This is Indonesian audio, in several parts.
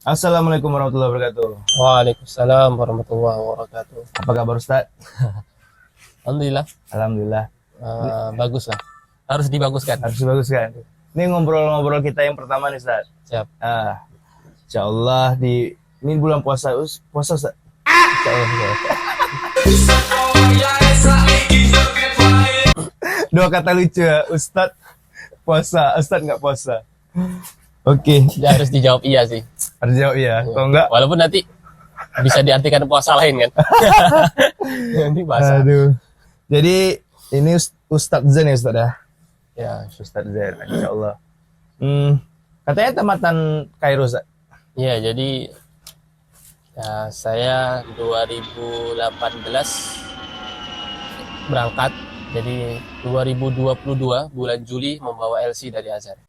Assalamualaikum warahmatullahi wabarakatuh. Waalaikumsalam warahmatullahi wabarakatuh. Apa kabar Ustaz? Alhamdulillah, Alhamdulillah. bagus lah. Harus dibaguskan. Harus bagus kan? Ini ngobrol-ngobrol kita yang pertama nih Ustaz. Siap. Insya Allah ini bulan puasa, puasa Ustaz. Insya Allah. Dua kata lucu ya, Ustaz puasa, Ustaz nggak puasa. Oke, Dia harus dijawab iya sih. harus jawab ya. Kalau enggak, Walaupun nanti bisa diartikan puasa lain kan. Nanti bahasa. aduh. Jadi ini Ustaz Zen ya Ustaz ya? Ya, Ustaz Zen, Insya Allah. Katanya tamatan Kairo Ustaz. iya jadi ya saya 2018 berangkat. Jadi 2022 bulan Juli membawa LC dari Azhar.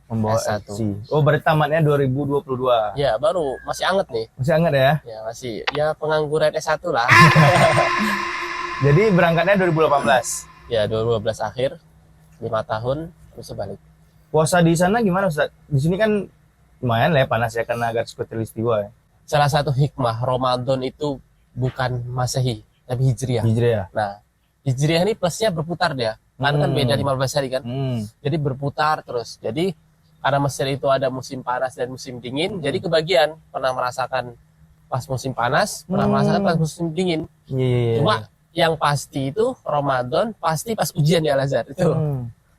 Membawa S1. LC. Oh, berarti tamatnya 2022. Ya, baru masih anget nih. Masih hangat ya? Ya, masih ya pengangguran S1 lah. Jadi berangkatnya 2018. Ya 2012 akhir 5 tahun bisa balik. Puasa di sana gimana Ustaz? Di sini kan lumayan lah ya panas ya karena agak khatulistiwa ya. Salah satu hikmah Ramadan itu bukan Masehi tapi Hijriah. Hijriah. Nah, Hijriah ini plusnya berputar dia. Karena kan beda 15 hari kan. Jadi berputar terus. Jadi karena Mesir itu ada musim panas dan musim dingin, jadi kebagian pernah merasakan pas musim panas, pernah merasakan pas musim dingin. Iya. Cuma yang pasti itu Ramadan pasti pas ujian di Al-Azhar itu.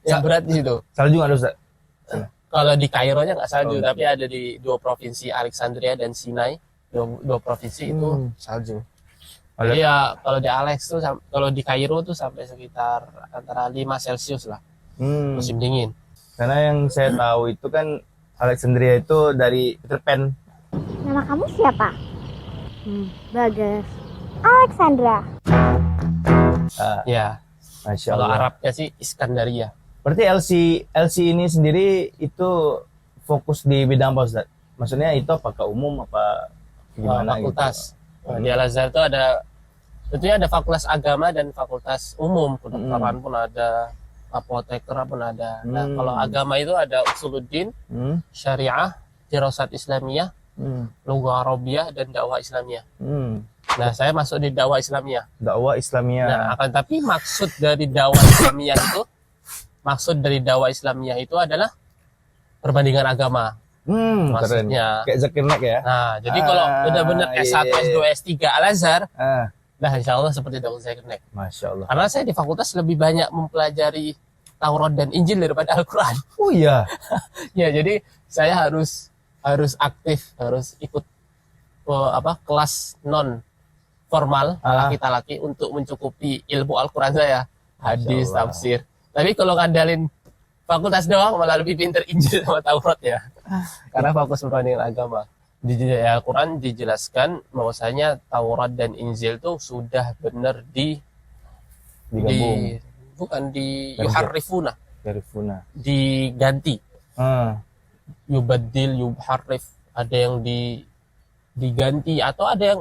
Yang berat di situ. Salju nggak ada Ustaz? Kalau di Kairo-nya nggak salju, Oh, tapi ada di dua provinsi Alexandria dan Sinai. Dua provinsi itu salju. Jadi ya kalau di Alex tuh, kalau di Kairo tuh sampai sekitar antara 5 Celcius lah musim dingin. Karena yang saya tahu itu kan Alexandria itu dari Peter Pan. Nama kamu siapa? Bagas. Alexandra. Ya, Masya kalau Allah. Arabnya sih Iskandaria. Berarti LC ini sendiri itu fokus di bidang apa Ustaz? Maksudnya itu apakah umum apa gimana Fakultas. gitu? Di Al-Azhar itu ada, tentunya ada fakultas agama dan fakultas umum. Kedokteran pun ada, apoteker pun ada. Nah, kalau agama itu ada usuluddin, syariah, dirasat Islamiyah, lugah Arabiyah, dan dakwah Islamiyah. Nah, saya masuk di dakwah Islamiyah. Dakwah Islamiyah. Nah, akan tapi maksud dari dakwah Islamiyah itu adalah perbandingan agama. Keren. Maksudnya. Kayak Zakir Naik ya? Nah, jadi kalau benar-benar S1, S2, S3 Al-Azhar, nah insya Allah seperti Dr. Zakir Naik. Masya Allah. Karena saya di fakultas lebih banyak mempelajari Taurat dan Injil daripada Al-Quran. Oh iya. Ya, jadi saya harus aktif, harus ikut kelas non formal laki-laki untuk mencukupi ilmu Al-Quran saya, hadis, Masya Allah. tafsir. Tapi kalau ngandalin fakultas doang malah lebih pinter Injil sama Taurat ya. Karena fokus perbandingan agama. Di Al-Quran dijelaskan bahwasanya Taurat dan Injil tuh sudah benar Digabung. bukan yuharrifuna, diganti. Yubaddil, yuharrif, ada yang diganti atau ada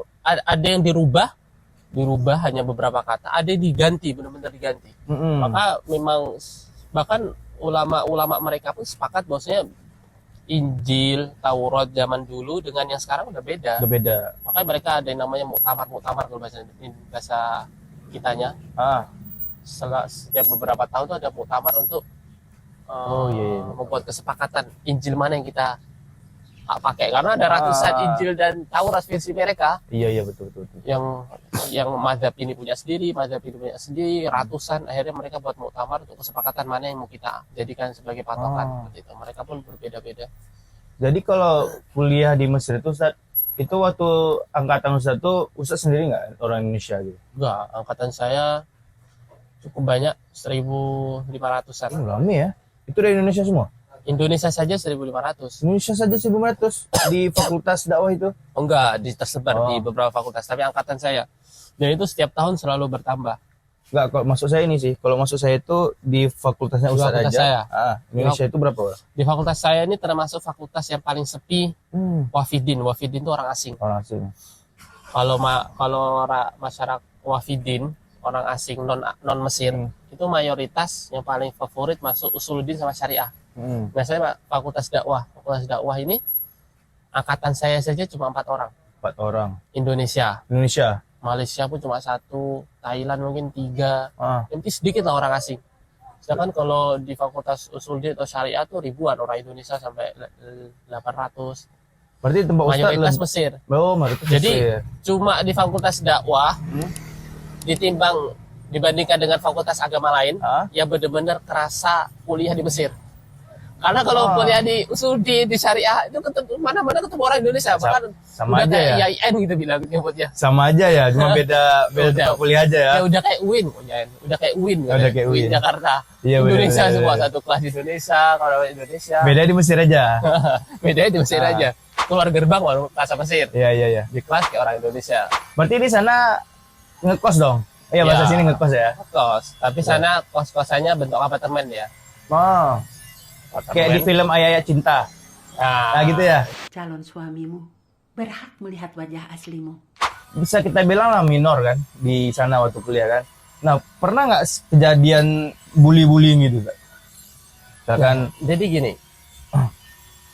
yang dirubah hanya beberapa kata, ada yang diganti, benar-benar diganti. Maka memang bahkan ulama-ulama mereka pun sepakat bahwasanya Injil, Taurat zaman dulu dengan yang sekarang udah beda. Makanya mereka ada yang namanya muktamar kalau bahasa kitanya. Setiap beberapa tahun tuh ada muktamar untuk membuat kesepakatan Injil mana yang kita pakai, karena ada ratusan Injil dan Taurat versi mereka. Iya betul. Yang mazhab ini punya sendiri, ratusan. Akhirnya mereka buat muktamar untuk kesepakatan mana yang mau kita jadikan sebagai patokan. Seperti itu. Mereka pun berbeda-beda. Jadi kalau kuliah di Mesir itu Ustaz, itu waktu angkatan Ustaz tuh Ustaz sendiri nggak orang Indonesia gitu? Enggak, angkatan saya cukup banyak, 1.500-an. Lama ya? Itu dari Indonesia semua? Indonesia saja 1.500. Indonesia saja 1.500 di fakultas dakwah itu? Oh, enggak, tersebar di beberapa fakultas, tapi angkatan saya. Dan itu setiap tahun selalu bertambah. Enggak, kalau maksud saya ini sih, kalau maksud saya itu di fakultasnya Ustaz fakultas aja. saya. Indonesia itu berapa orang? Di fakultas saya ini termasuk fakultas yang paling sepi. Wafidin itu orang asing. Orang asing. Kalau masyarakat Wafidin, orang asing non Mesir, itu mayoritas yang paling favorit masuk usuluddin sama syariah. Biasanya fakultas dakwah ini Angkatan saya saja cuma 4 orang. 4 orang. Indonesia, Indonesia. Malaysia pun cuma 1, Thailand mungkin 3. Ah, Nanti sedikit lah orang asing. Sedangkan kalau di Fakultas Usuluddin atau Syariah tuh ribuan orang Indonesia sampai 800. berarti tempat Ustaz Mayoritas Mesir. mayoritas Jadi Mesir. cuma di Fakultas Dakwah dibandingkan dengan fakultas agama lain Ah? yang benar-benar kerasa kuliah di Mesir. Karena kalau kuliah di Usuluddin, di Syariah itu ketemu mana-mana ketemu orang Indonesia, bahkan sama udah aja kayak ya? IAIN gitu bilang nyebutnya. Sama aja ya, cuma beda Udah. tempat kuliah aja ya. Ya udah kayak UIN, udah kayak UIN, Udah kayak UIN. Jakarta. Iya, Indonesia bener, semua bener. satu kelas di Indonesia, kalau Indonesia. Beda di Mesir aja. Bedanya di Mesir Ah. aja. Keluar gerbang baru bahasa Mesir. Iya, iya, iya. Di kelas kayak orang Indonesia. Berarti di sana ngekos dong? Iya, bahasa Ya. sini ngekos ya. Kos, tapi sana kos-kosannya bentuk apartemen ya. Oh, kayak di film Ayah Cinta. Nah, gitu ya. Calon suamimu berhak melihat wajah aslimu. Bisa kita bilang lah minor kan di sana waktu kuliah kan. Nah, pernah nggak kejadian bully-bullying gitu, Kak? Misalkan Jadi gini,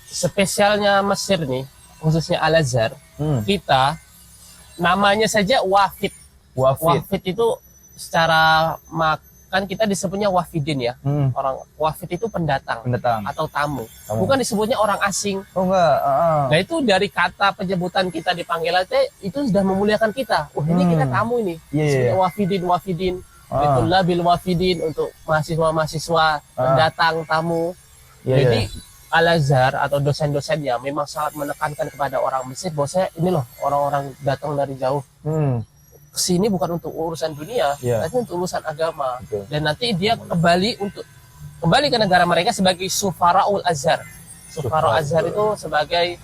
spesialnya Mesir nih, khususnya Al-Azhar, kita namanya saja wafid. wafid. Wafid itu secara makan kita disebutnya wafidin ya. Orang wafid itu pendatang Pendatang. atau tamu. Tamu. Bukan disebutnya orang asing. Oh enggak, Nah itu dari kata penyebutan kita di panggilan itu sudah memuliakan kita. Oh ini kita tamu ini. Iya, iya. Disebutnya wafidin. Itulah bil wafidin untuk mahasiswa-mahasiswa pendatang tamu. Iya, Jadi iya. Al-Azhar atau dosen-dosennya memang sangat menekankan kepada orang Mesir bahwasanya ini loh orang-orang datang dari jauh kesini bukan untuk urusan dunia, Iya. tapi untuk urusan agama. Betul. Dan nanti dia kembali ke negara mereka sebagai Sufaraul Azhar. Sufara Azhar itu sebagai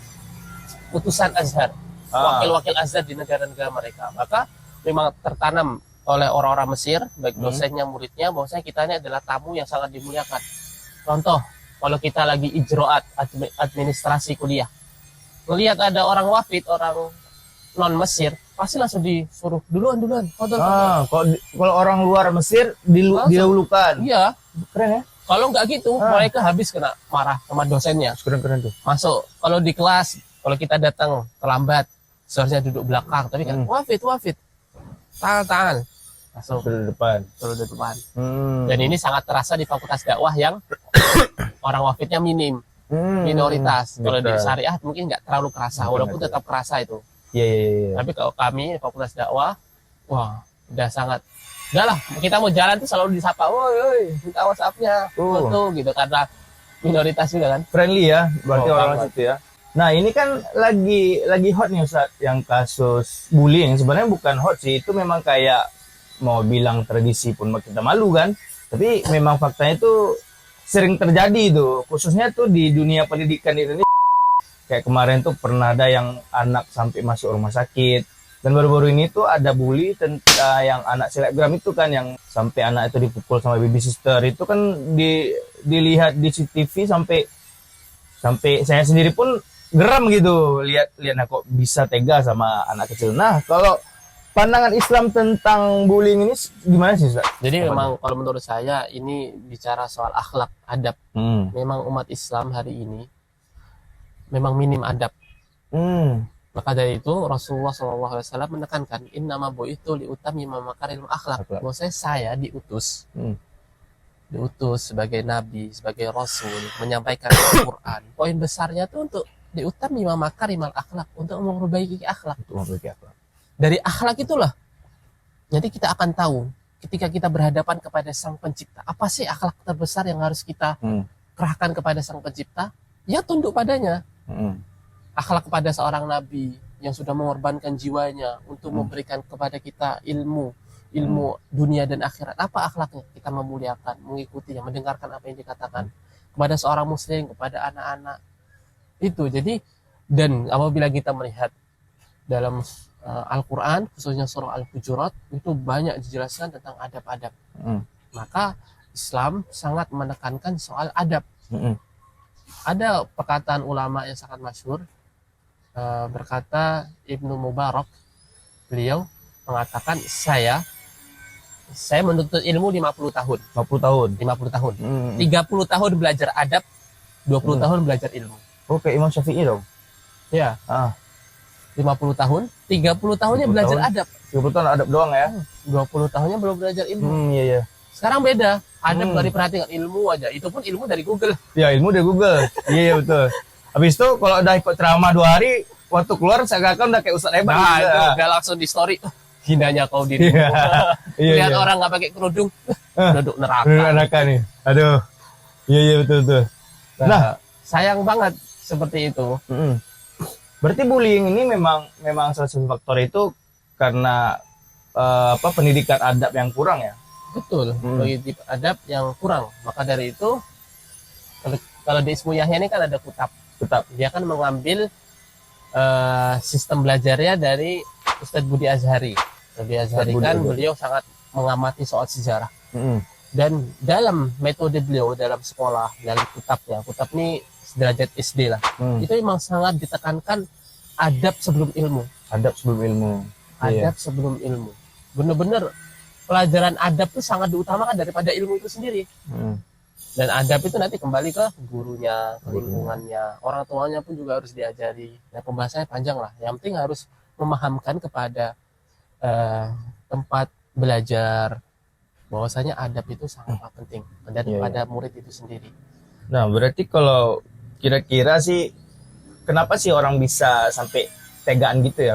utusan Azhar, wakil-wakil Azhar di negara-negara mereka. Maka memang tertanam oleh orang-orang Mesir, baik dosennya, muridnya, bahwasanya kita ini adalah tamu yang sangat dimuliakan. Contoh, kalau kita lagi ijroat administrasi kuliah, melihat ada orang wafid, orang non Mesir, pasti langsung disuruh duluan, fodol. Kalau orang luar Mesir Langsung. didahulukan. Iya, Keren ya? kalau nggak gitu, mereka habis kena marah sama dosennya. Keren tuh. Masuk, kalau di kelas, kalau kita datang terlambat, seharusnya duduk belakang, tapi kan wafid, tangan, langsung Ke depan. turun di depan. Dan ini sangat terasa di fakultas dakwah yang orang wafidnya minoritas. Kalau di Betul. syariah mungkin nggak terlalu kerasa, walaupun tetap kerasa itu. Iya. Tapi kalau kami fakultas dakwah, wah udah sangat, udah lah kita mau jalan tuh selalu disapa, woi minta WhatsApp-nya, foto gitu, karena minoritas juga kan. Friendly ya, berarti Oh, orang banget. situ ya. Nah, ini kan lagi hot nih Ustaz, yang kasus bullying. Sebenarnya bukan hot sih, itu memang kayak mau bilang tradisi pun kita malu kan. Tapi memang faktanya itu sering terjadi itu, khususnya tuh di dunia pendidikan di Indonesia. Kayak kemarin tuh pernah ada yang anak sampai masuk rumah sakit. Dan baru-baru ini tuh ada bully tentang yang anak selebgram itu kan, yang sampai anak itu dipukul sama baby sister. Itu kan dilihat di CCTV sampai saya sendiri pun geram gitu lihat kok bisa tega sama anak kecil. Nah, kalau pandangan Islam tentang bullying ini gimana sih, Ustaz? Jadi memang kalau menurut saya ini bicara soal akhlak, adab. Memang umat Islam hari ini memang minim adab. Maka dari itu Rasulullah SAW menekankan innama bu'itsu liutammima makarimul akhlak. Maksudnya saya diutus sebagai nabi, sebagai rasul, menyampaikan Al-Qur'an. Poin besarnya itu untuk diutammima makarimul akhlak, untuk memperbaiki akhlak. Dari akhlak itulah nanti kita akan tahu ketika kita berhadapan kepada Sang Pencipta, apa sih akhlak terbesar yang harus kita kerahkan kepada Sang Pencipta? Ya tunduk padanya. Akhlak kepada seorang nabi yang sudah mengorbankan jiwanya untuk memberikan kepada kita ilmu dunia dan akhirat. Apa akhlaknya? Kita memuliakan, mengikutinya, mendengarkan apa yang dikatakan kepada seorang muslim, kepada anak-anak. Itu jadi, dan apabila kita melihat dalam Al-Quran, khususnya surah Al-Hujurat, itu banyak dijelaskan tentang adab-adab. Maka Islam sangat menekankan soal adab. Ada perkataan ulama yang sangat masyhur, berkata Ibnu Mubarak, beliau mengatakan saya menuntut ilmu 50 tahun. 50 tahun. 30 tahun belajar adab, 20 tahun belajar ilmu. Oke, Imam Syafi'i dong. Ya, Ah, 50 tahun, 30 tahunnya 30 belajar tahun. adab, 30 tahun adab doang ya. 20 tahunnya belum belajar ilmu. Iya iya. Sekarang beda, adab Hmm. nggak diperhatikan, ilmu aja. Itu pun ilmu dari Google. Ya ilmu dari Google. Iya iya betul. Habis itu kalau udah ikut ceramah 2 hari, waktu keluar seakan-akan udah kayak ustadz hebat. Nah, gitu. itu udah langsung di story. Hinanya kau dirimu. Iya. Iya, Lihat iya. orang nggak pakai kerudung, duduk neraka. Neraka nih. Aduh. Iya iya betul betul. Nah, sayang banget seperti itu. Mm-mm. Berarti bullying ini memang salah satu faktor itu karena pendidikan adab yang kurang ya. Betul, bagi adab yang kurang. Maka dari itu, kalau di Ismu Yahya ini kan ada kutab. Tetap. Dia kan mengambil sistem belajarnya dari Ustadz Budi Azhari. Budi Azhari Budi kan Azhari. beliau sangat mengamati soal sejarah. Mm-mm. Dan dalam metode beliau, dalam sekolah, dalam kutab ini sederajat SD lah. Itu memang sangat ditekankan adab sebelum ilmu. Adab sebelum ilmu. Iya. Adab sebelum ilmu. Benar-benar pelajaran adab itu sangat diutamakan daripada ilmu itu sendiri. Mm. Dan adab itu nanti kembali ke gurunya, ke lingkungannya, orang tuanya pun juga harus diajari. Nah, pembahasannya panjang lah. Yang penting harus memahamkan kepada tempat belajar bahwasanya adab itu sangat penting daripada murid itu sendiri. Nah, berarti kalau kira-kira sih kenapa sih orang bisa sampai tegaan gitu ya?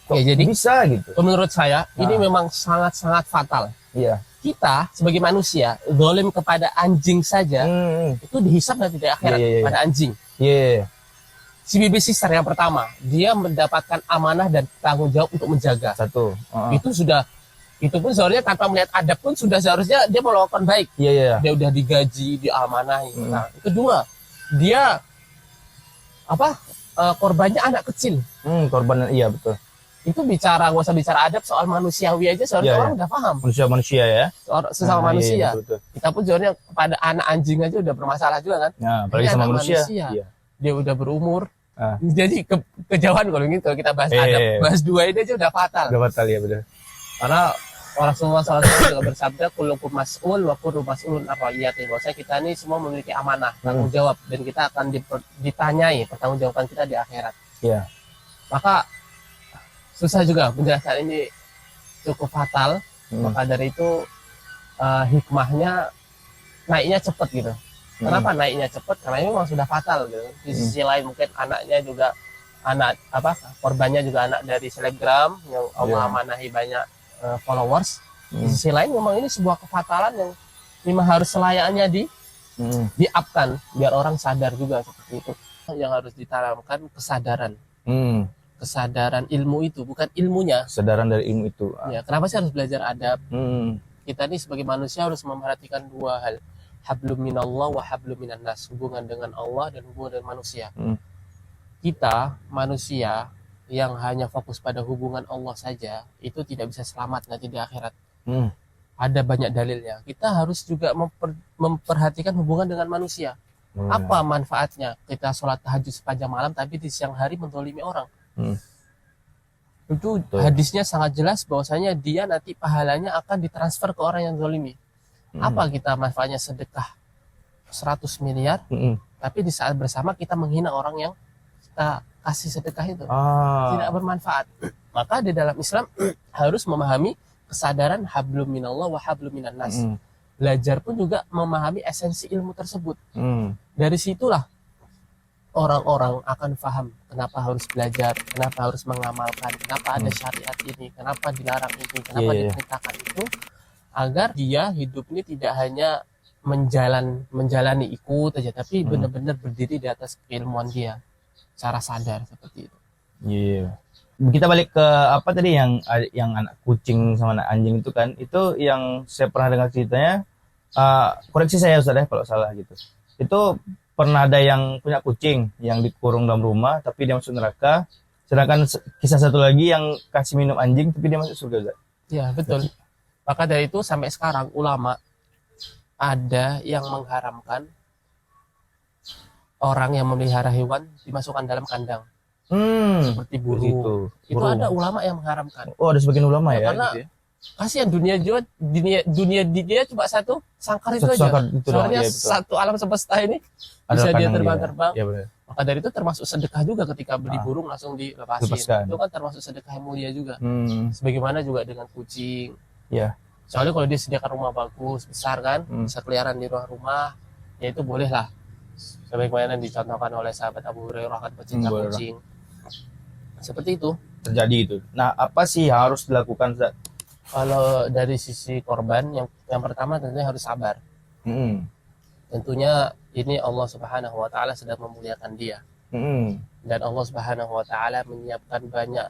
Kok Ya, jadi bisa gitu? menurut saya ini Nah. memang sangat-sangat fatal. Iya. Kita sebagai manusia zalim kepada anjing saja itu dihisap nanti di akhirat Iya. pada anjing. Iya. Si baby sister yang pertama, dia mendapatkan amanah dan tanggung jawab untuk menjaga. Satu. Itu pun seharusnya tanpa melihat adab pun sudah seharusnya dia melakukan baik. Iya. Dia udah digaji, diamanahi. Nah, kedua, dia korbannya anak kecil. Korban, iya betul. Itu nggak usah bicara adab, soal manusiawi aja seharusnya Iya, orang udah paham. Manusia ya. Sesama Nah, manusia. Iya, betul. Kita pun sebenarnya kepada anak anjing aja udah bermasalah juga kan. Nah, apalagi Ini sama anak manusia. manusia. Iya. Dia udah berumur. Ah. Jadi kejauhan kalau kita bahas adab, bahas dua ini aja udah fatal. Udah batal ya betul. Karena Rasulullah SAW juga bersabda, kullukum mas'ul wa kullu mas'ulun ar-ra'iyati. Bahwasanya kita ini semua memiliki amanah, tanggung jawab, dan kita akan ditanyai pertanggungjawaban kita di akhirat. Iya. Maka susah juga menjelaskan ini, cukup fatal. Maka dari itu hikmahnya naiknya cepat gitu. Kenapa naiknya cepat? Karena ini memang sudah fatal gitu. Di sisi lain mungkin anaknya juga korbannya juga anak dari selebgram yang Allah amanahi banyak followers. Di sisi lain memang ini sebuah kefatalan yang memang harus selayaknya di-up-kan biar orang sadar juga seperti itu. Yang harus ditanamkan kesadaran. Kesadaran ilmu itu, bukan ilmunya. Kesadaran dari ilmu itu. Ya, kenapa sih harus belajar adab? Kita ini sebagai manusia harus memperhatikan dua hal. Hablum minallah wa hablum minan nas. Hubungan dengan Allah dan hubungan dengan manusia. Kita manusia yang hanya fokus pada hubungan Allah saja, itu tidak bisa selamat nanti di akhirat. Ada banyak dalilnya. Kita harus juga memperhatikan hubungan dengan manusia. Apa manfaatnya kita sholat tahajud sepanjang malam tapi di siang hari menzalimi orang? Itu hadisnya sangat jelas bahwasanya dia nanti pahalanya akan ditransfer ke orang yang zalimi. Apa kita manfaatnya sedekah 100 miliar, tapi di saat bersama kita menghina orang yang kita kasih sedekah itu, tidak bermanfaat. Maka di dalam Islam harus memahami kesadaran hablum minallah wa hablum minan nas. Belajar pun juga memahami esensi ilmu tersebut. Dari situlah orang-orang akan paham kenapa harus belajar, kenapa harus mengamalkan, kenapa ada syariat ini, kenapa dilarang itu, kenapa diperintahkan itu, agar dia hidup ini tidak hanya menjalani ikut aja, tapi benar-benar berdiri di atas keilmuan dia secara sadar seperti itu. Iya. Kita balik ke apa tadi yang anak kucing sama anak anjing itu kan, itu yang saya pernah dengar ceritanya, koreksi saya Ustaz ya kalau salah gitu. Itu pernah ada yang punya kucing yang dikurung dalam rumah tapi dia masuk neraka, sedangkan kisah satu lagi yang kasih minum anjing tapi dia masuk surga Ustaz. Ya betul. Maka dari itu sampai sekarang ulama ada yang mengharamkan orang yang memelihara hewan dimasukkan dalam kandang. Seperti burung. Gitu. Itu ada ulama yang mengharamkan. Oh, ada sebagian ulama ya? Karena gitu ya? Kasihan dunia dia cuma satu sangkar itu Satu aja. sangkar itu doang, Soalnya iya, betul. satu alam semesta ini Adalah bisa dia kandang terbang-terbang. Iya benar. Maka dari itu termasuk sedekah juga ketika beli burung langsung dilepasin. Lepaskan. Itu kan termasuk sedekah yang mulia juga. Hmm. Sebagaimana juga dengan kucing. Ya. Soalnya kalau dia sediakan rumah bagus, besar kan, Hmm. bisa keliaran di ruang rumah, ya itu boleh lah. Sebagaimana dicontohkan oleh sahabat Abu Hurairah kan pecinta Boleh lah. kucing. Seperti itu. Terjadi itu. Nah, apa sih yang harus dilakukan, Ustaz? Kalau dari sisi korban, yang pertama tentunya harus sabar. Hmm. Tentunya ini Allah Subhanahu wa taala sedang memuliakan dia. Hmm. Dan Allah Subhanahu wa taala menyiapkan banyak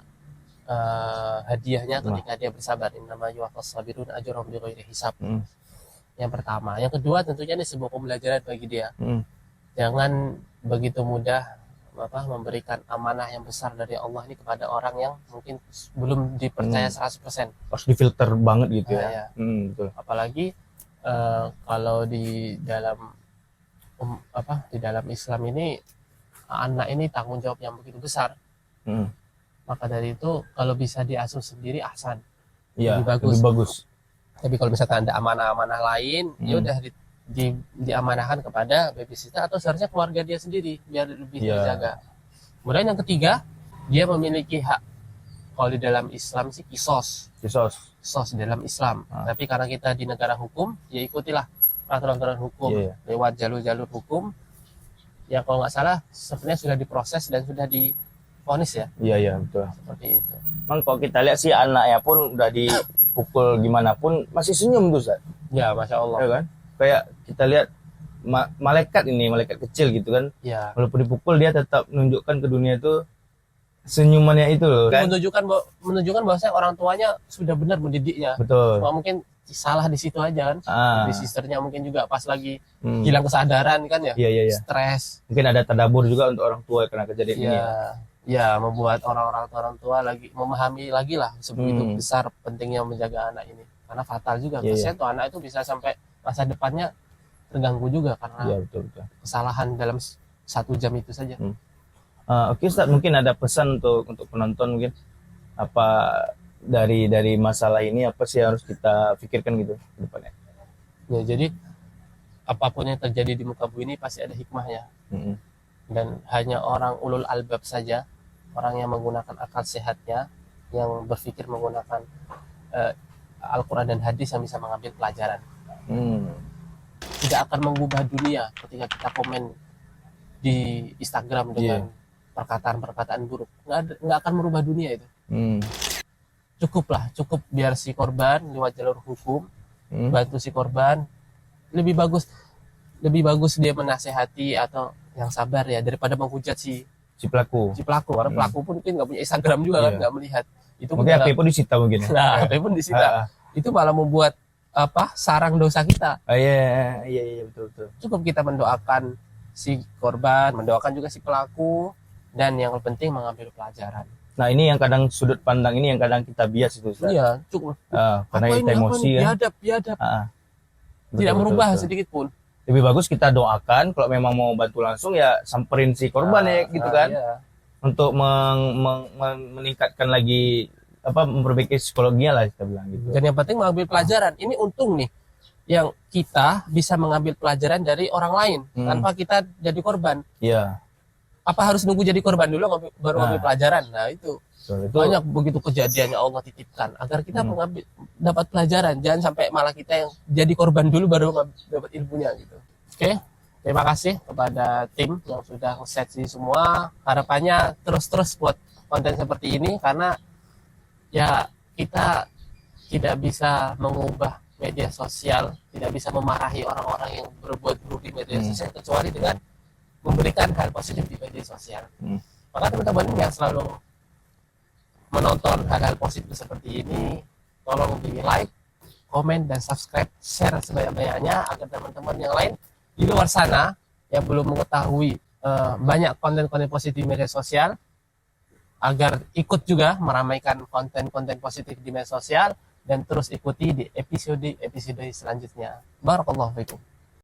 hadiahnya ketika dia bersabar. Innama yuwaffas sabirun ajrahum bighairi hisab. Hmm. Yang pertama, yang kedua tentunya ini sebuah pembelajaran bagi dia. Hmm. Jangan begitu mudah memberikan amanah yang besar dari Allah ini kepada orang yang mungkin belum dipercaya 100%. Harus difilter banget gitu Ah, ya. ya. Betul. Apalagi kalau di dalam di dalam Islam ini anak ini tanggung jawab yang begitu besar. Hmm. Maka dari itu kalau bisa diasuh sendiri ahsan. Iya, Lebih bagus. lebih bagus. Tapi kalau misalkan ada amanah-amanah lain, ya udah diamanahkan kepada babysitter atau seharusnya keluarga dia sendiri biar lebih Iya. terjaga. Kemudian yang ketiga, dia memiliki hak. Kalau di dalam Islam sih kisos Kisos. di dalam Islam. Tapi karena kita di negara hukum, ya ikutilah aturan-aturan hukum Iya. lewat jalur-jalur hukum. Ya kalau nggak salah sebenarnya sudah diproses dan sudah divonis ya, Iya, betul. seperti itu. Emang kalau kita lihat sih anaknya pun udah dipukul gimana pun masih senyum tuh, Ustaz. Ya, masya Allah. Ya kan? Kayak kita lihat malaikat kecil gitu kan. Ya. Walaupun dipukul dia tetap menunjukkan ke dunia itu senyumannya itu loh kan. Menunjukkan bahwa orang tuanya sudah benar mendidiknya. Betul. Cuma mungkin salah di situ aja kan. Ah. Di sisternya mungkin juga pas lagi hilang kesadaran kan ya. Iya. Stres. Mungkin ada tadabur juga untuk orang tua karena kejadian ini. Ya, membuat orang tua lagi memahami lagi lah sebegitu besar pentingnya menjaga anak ini. Karena fatal juga. Kasihan tuh anak itu bisa sampai masa depannya terganggu juga karena Iya, betul. kesalahan dalam 1 jam itu saja. Oke, Ustaz, mungkin ada pesan untuk penonton mungkin apa dari masalah ini apa sih yang harus kita pikirkan gitu ke depannya. Ya, jadi apapun yang terjadi di muka bumi ini pasti ada hikmahnya. Dan hanya orang ulul albab saja, orang yang menggunakan akal sehatnya, yang berpikir menggunakan Al-Quran dan hadis yang bisa mengambil pelajaran. Tidak akan mengubah dunia ketika kita komen di Instagram dengan perkataan-perkataan buruk. Nggak akan merubah dunia itu. Cukup biar si korban lewat jalur hukum bantu si korban. Lebih bagus dia menasehati atau yang sabar ya daripada menghujat si pelaku. Karena pelaku pun mungkin nggak punya Instagram juga kan, nggak melihat. Itu mungkin HP pun disita mungkin. Nah, HP pun disita. Itu malah membuat sarang dosa kita. Iya, betul. Cukup kita mendoakan si korban, mendoakan juga si pelaku, dan yang penting mengambil pelajaran. Nah, ini yang kadang sudut pandang ini yang kadang kita bias itu, Ustaz. Iya, cukup. Karena kita emosi kan. Biadab. Betul, Tidak merubah betul. sedikit pun. Lebih bagus kita doakan, kalau memang mau bantu langsung ya samperin si korban ya gitu kan. Iya. Untuk meningkatkan lagi memperbaiki psikologinya lah kita bilang gitu. Dan yang penting mengambil pelajaran. Ini untung nih yang kita bisa mengambil pelajaran dari orang lain tanpa kita jadi korban. Iya. Apa harus nunggu jadi korban dulu baru ngambil pelajaran? Nah, itu banyak begitu kejadian yang Allah titipkan agar kita dapat pelajaran. Jangan sampai malah kita yang jadi korban dulu baru dapat ilmunya gitu. Oke. Terima kasih kepada tim yang sudah nge-set ini semua. Harapannya terus buat konten seperti ini karena ya kita tidak bisa mengubah media sosial, tidak bisa memarahi orang-orang yang berbuat buruk di media sosial kecuali dengan memberikan hal positif di media sosial. Maka teman-teman yang selalu menonton hal-hal positif seperti ini, tolong di like, komen, dan subscribe, share sebanyak-banyaknya agar teman-teman yang lain di luar sana yang belum mengetahui banyak konten-konten positif di media sosial agar ikut juga meramaikan konten-konten positif di media sosial dan terus ikuti di episode selanjutnya. Barakallahu fiikum.